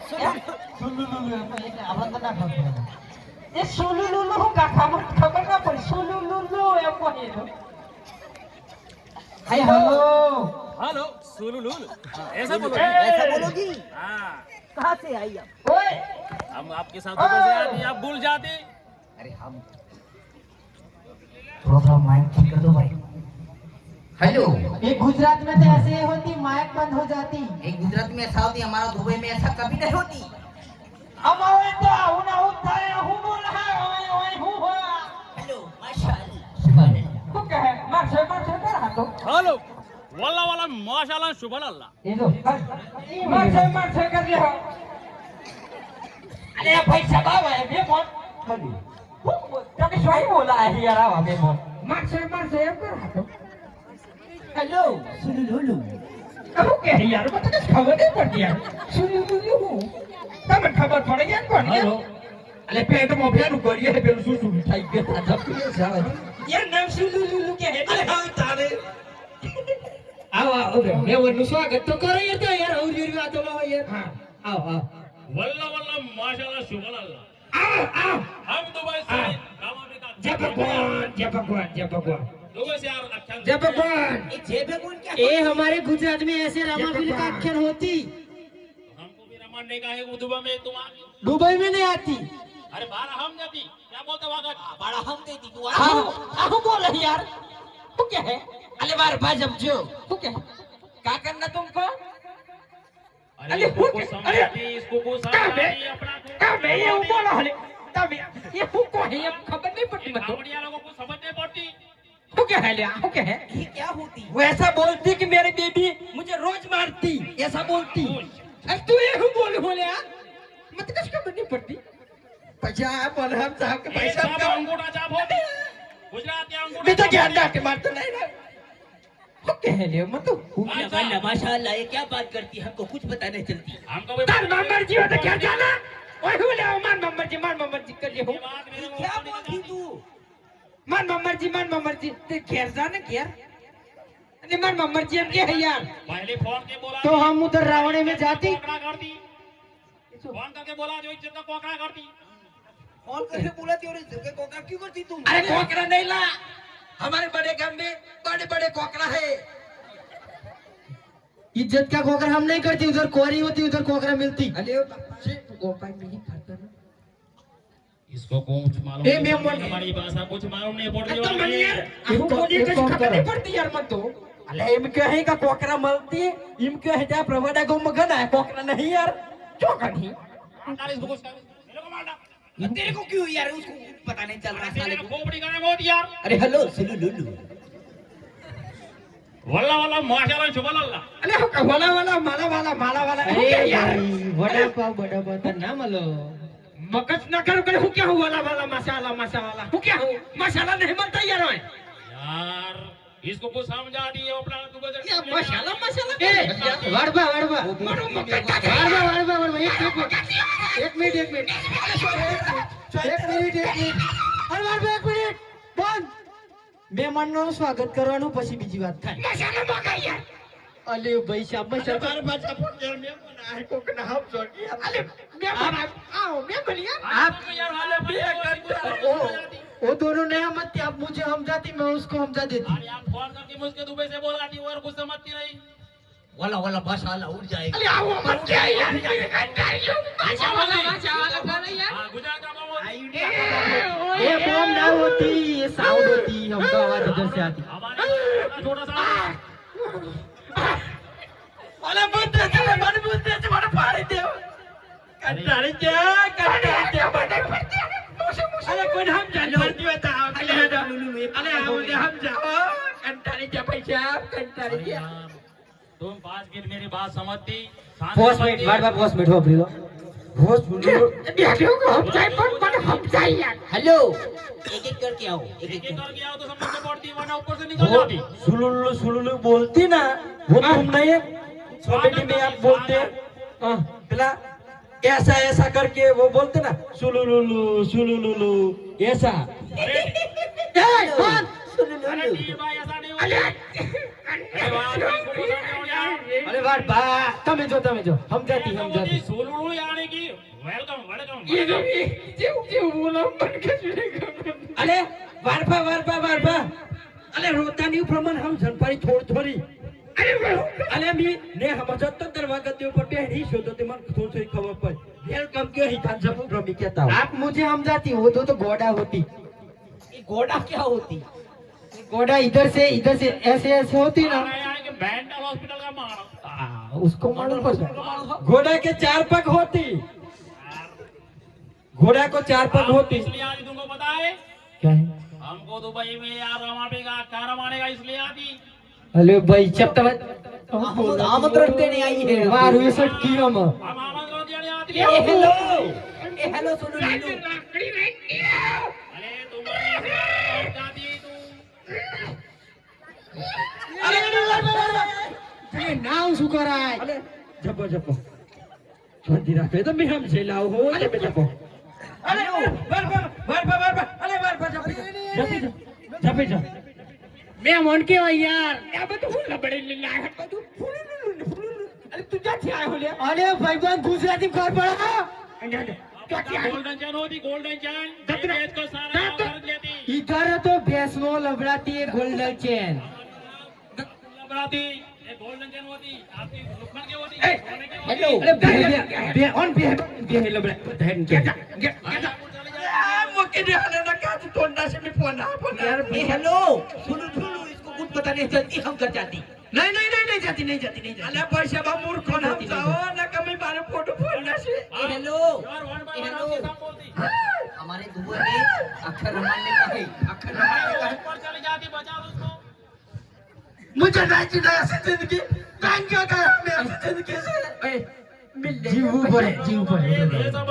સુલુલુલુ આપણે તો ના ખબર એ સુલુલુલુ હું કાકા ખબર ના પડી સુલુલુલુ એમ કહી દો हाय हेलो हेलो सुलुलुल ऐसा बोलोगी हाँ कहाँ से आई आप? ओए हम आपके साथ तो कैसे आते आप भूल जाते अरे हम प्रोग्राम माइक ठीक कर दो भाई हेलो ये गुजरात में तो ऐसे ही होती माइक बंद हो जाती एक गुजरात में ऐसा होती, हमारा दुबई में ऐसा कभी नहीं होती। हम आवे तो उना उठाए हूं बोल है ओए ओए हूं हो हेलो माशाअल्लाह सुभान अल्लाह। तू कहे मार से कर हाथो हेलो वल्ला वल्ला माशाल्लाह सुभान अल्लाह ये दो मार से कर ले हो अरे भाई सबाव है बे बोल खाली तो के सही बोला है यार आवा बे बोल मार से कर हाथो हेलो सुलुलुलु अब क्या है यार मतलब खबर नहीं पड़ती यार सुलुलुलु तब खबर पड़ गया कौन हेलो अरे पेट में भेलु करिए है बेलु सुसु मिठाई के था जब ये जावे ये नाम सुलुलुलु के है अरे हां तारे आओ मैं वो स्वागत तो करो ये तो यार और ये बात लो यार हां आओ वल्ला वल्ला माशाल्लाह सुभान अल्लाह आओ हम दुबई से जय भगवान दुबई से यार अच्छा जय भगवान ये जय भगवान क्या? ये हमारे गुजरात में ऐसे रामापीर का आख्यान होती हमको भी रमन ने कहा है वो दुबई में तुम दुबई में नहीं आती अरे बारह हम जाती क्या बोलते वागा बड़ा हम देती तू आओ बोल यार तू क्या है अरे बार भाजप जो तू क्या क्या करना तुमको अरे इसको समझाती इसको को समझाती अपना तब ये बोला हले तब ये को है ये खबर नहीं पड़ती मतलब कावड़िया लोगों को समझ नहीं पड़ती तू क्या है लिया तू क्या है ये क्या होती? वो ऐसा बोलती कि मेरी बेबी मुझे रोज मारती ऐसा बोलती अब तू ये बोले यार मत कुछ खबर नहीं पड़ती पंजाब और हम साहब के ये पैसा सब का अंगूठा छाप होती गुजरात के अंगूठा मैं तो ज्ञान डाके मारता नहीं ना वो कह ले मत माशाअल्लाह माशाअल्लाह, ये क्या बात करती है, हमको कुछ पता नहीं चलती। हमको भी तार मामर जी हो तो क्या जाना ओए हो ले मान मामर जी कर ले हो क्या बोलती तू? मान मामर जी ते घेर जाने घेर अरे मान मामर जी हम क्या है यार पहले फोन के बोला तो हम उधर रावणे में जाती कोकड़ा करती फोन करके बोला जो इज्जत का कोकड़ा करती कॉल करके बोला थी और इस जगह कोका क्यों करती तुम? अरे कोकड़ा नहीं ला हमारे बड़े गांव में बड़े कोकड़ा है इज्जत का कोकड़ा हम नहीं करती उधर कोरी होती उधर कोकड़ा मिलती अरे इसको कुछ मालूम ए, मैं नहीं बोल- हमारी भाषा कुछ मालूम नहीं पड़ती तो वाली। मन यार हम बोलिए कुछ खबर नहीं पड़ती यार मत तो अरे इम क्यों है का कोकड़ा मिलती है इम क्यों है जा प्रवादा को मगन है कोकड़ा नहीं यार क्यों कहीं मार इसको कुछ मेरे को मारना तेरे को क्यों यार, उसको पता नहीं चल रहा साले तेरे को। खोपड़ी का नाम होती यार अरे हेलो सुलुलुलु, वल्ला वल्ला माशाल्लाह सुभान अल्लाह अरे माला वाला अरे यार वड़ा पाव तो ना malo मगज न करो करे हूँ क्या हुआ वाला मसाला हूँ क्या हूँ मसाला नहीं बनता यार मैं यार इसको कुछ समझा दी अपना तू बजट ये मसाला वड़बा मारो मगज का एक मिनट અરે વડબા એક મિનિટ બંધ મહેમાનનું સ્વાગત કરવાનું પછી બીજી વાત થાય मसाला मगा यार અલે ભાઈ સાહેબ बार बाजा फोन यार मैं बना को ना हम जोड़ दिया अरे मैं बना आओ मैं बनिया आप यार वाले वो दोनों नहीं मत आप मुझे समझाती मैं उसको समझा देती अरे आप फोन करके मुझके दुबई से बोला थी और कुछ समझती नहीं वाला माशाअल्लाह उड़ जाएगा। अरे आओ मत क्या यार ये कंटारियो मसाला बोले यार हां गुजरात का बोल ये बम ना होती ये साउंड होती हमको आवाज उधर से आती हमारे छोटा सा वाला बुद्ध से बड़ फाड़ी दे कंटारी क्या बड़े अरे कोई हम जान पड़ती बता अरे हम जाओ कंटारी क्या पैसा कंटारी क्या तुम 5 मिनट मेरी बात समझती पोस्ट मिनट वड़बा पोस्ट मिनट हो प्लीज पोस्ट मिनट बेटियों को हम जाए पर हम जाए यार हेलो एक एक करके आओ, एक एक एक एक करके आओ तो समझ में पड़ती वरना ऊपर से निकल जाती सुलुलु बोलती ना वो तुम नहीं है कॉमेडी में आप बोलते हैं पहला ऐसा करके वो बोलते ना सुलुलु ऐसा अरे ए कौन अरे टी भाई ऐसा नहीं होता अरे वाह इसको को समझाओ અરે વાર બા તમે જો સમજાતી यार सुलुलु यानी कि वेलकम જેવું બોલો પણ કશું અલે વારપા અલે રોતાની પ્રમાણ હમ જનપારી થોડી અલે મી ને સમજો તો દરવાજા દે ઉપર ટેડી શો તો તે મને થોડી ખબર પડી વેલકમ કે હી તાન જબ રમી કહેતા હો आप मुझे समझाती हो तो घोड़ा होती ये घोड़ा क्या होती? घोड़ा इधर से ऐसे होती ना यानी कि मेंटल हॉस्पिटल का मानो उसको मालूम पड़ता घोड़ा के 4 पग होती घोड़ा को 4 पग होती इसलिए आज तुमको पता है क्या है हमको दुबई में यार रमाने का कार रमाने का इसलिए आती हेलो भाई चपता आमंत्रण देने आई है। मारू ये सब किया म हम आमंत्रण देने आती ए हेलो, ए हेलो सुनो नीलू। अरे तुम्हारी और जाती तू ये नाम શું કરાય અલે જપો શાંતિ રાખે તો મે હમ જેલાવ હો અલે જપો અલે વાર અલે જપી જા મે મન કેવા યાર આ બધું હું લબડે લાગ બધું અરે તું ક્યાંથી આયો લે અરે ભાઈબંધ ગુજરાતી ખબર પડે गोल्डन चैन होती गोल्डन चैन बेच को सारा खरीद लेती इधर तो भैंस नो लबड़ाती है गोल्डन चैन लबड़ाती ये गोल्डन चैन होती आपकी लुकमन की होती हेलो। अरे बे ऑन बे लबड़ा धन के मुके दे हले ना का तू तोंडा से में फोन यार ए हेलो सुनो इसको कुछ पता नहीं चलती हम कर जाती। नहीं जाती अले पैसा बा मूर्ख कोन हम जाओ ना कमी बारे फोटो फोड़ना से ए हेलो, यार one by A one hello, आपकी सब बोलती हमारे दुबई में अक्षर रमाने का है, अक्षर रमाने का है। ऊपर चली जाती बचा उसको मुझे नहीं चाहिए ऐसी जिंदगी टाइम क्या कर मैं ऐसी जिंदगी से जीव पर ये सब